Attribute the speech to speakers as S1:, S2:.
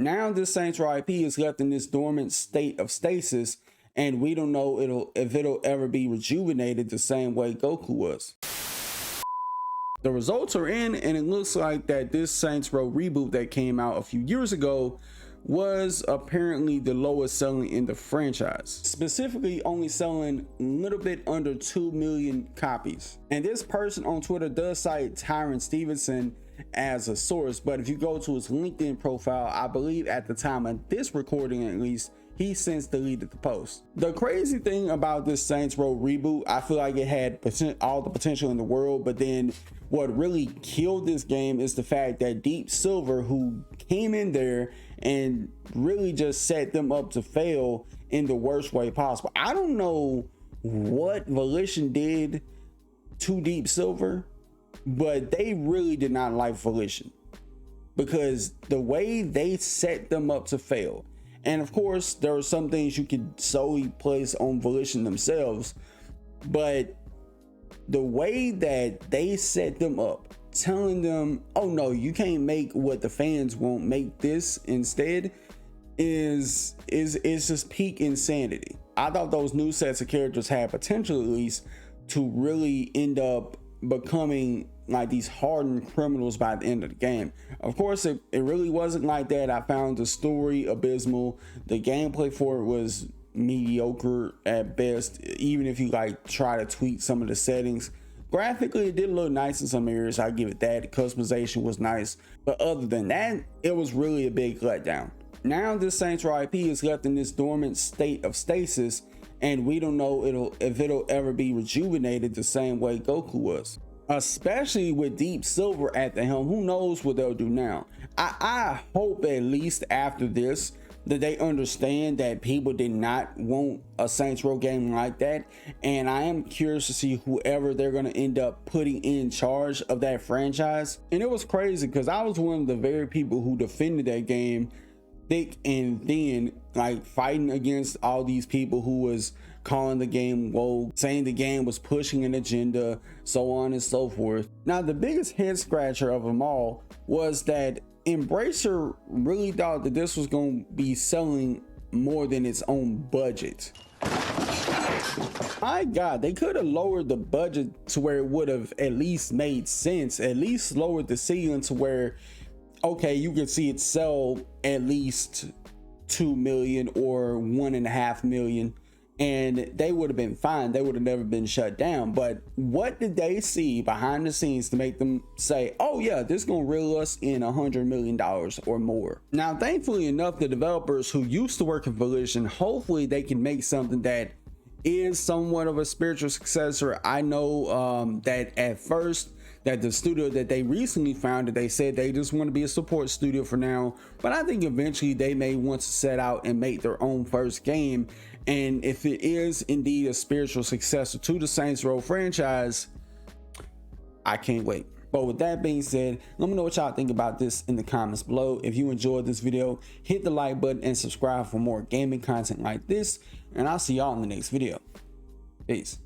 S1: Now this Saints Row IP is left in this dormant state of stasis, and we don't know if it'll ever be rejuvenated the same way Goku was. The results are in, and it looks like that this Saints Row reboot that came out a few years ago was apparently the lowest selling in the franchise, specifically only selling a little bit under 2 million copies. And this person on Twitter does cite Tyron Stevenson as a source, but if you go to his LinkedIn profile, I believe at the time of this recording at least, he since deleted the post. The crazy thing about this Saints Row reboot, I feel like it had all the potential in the world, but then what really killed this game is the fact that Deep Silver, who came in there and really just set them up to fail in the worst way possible. I don't know what Volition did to Deep Silver, but they really did not like Volition, because the way they set them up to fail. And of course, there are some things you could solely place on Volition themselves, but the way that they set them up, telling them, oh no, you can't make what the fans want, make this instead, is just peak insanity. I thought those new sets of characters had potential, at least, to really end up becoming like these hardened criminals by the end of the game. Of course, it really wasn't like that. I found the story abysmal. The gameplay for it was mediocre at best, even if you like try to tweak some of the settings. Graphically, it did look nice in some areas, I give it that. The customization was nice, but other than that, it was really a big letdown. Now this Saints Row IP is left in this dormant state of stasis, and we don't know if it'll ever be rejuvenated the same way Goku was. Especially with Deep Silver at the helm, who knows what they'll do now. I hope at least after this that they understand that people did not want a Saints Row game like that, and I am curious to see whoever they're going to end up putting in charge of that franchise. And it was crazy because I was one of the very people who defended that game thick and thin, like fighting against all these people who was calling the game woke, saying the game was pushing an agenda, so on and so forth. Now the biggest head scratcher of them all was that Embracer really thought that this was going to be selling more than its own budget. My God, they could have lowered the budget to where it would have at least made sense, at least lowered the ceiling to where, okay, you can see it sell at least 2 million or 1.5 million, and they would have been fine. They would have never been shut down. But what did they see behind the scenes to make them say, oh yeah, this is gonna reel us in $100 million or more? Now, thankfully enough, the developers who used to work at Volition, hopefully they can make something that is somewhat of a spiritual successor. I know that at first, that the studio that they recently founded, they said they just want to be a support studio for now, but I think eventually they may want to set out and make their own first game. And if it is indeed a spiritual successor to the Saints Row franchise, I can't wait. But with that being said, let me know what y'all think about this in the comments below. If you enjoyed this video, hit the like button and subscribe for more gaming content like this, and I'll see y'all in the next video. Peace.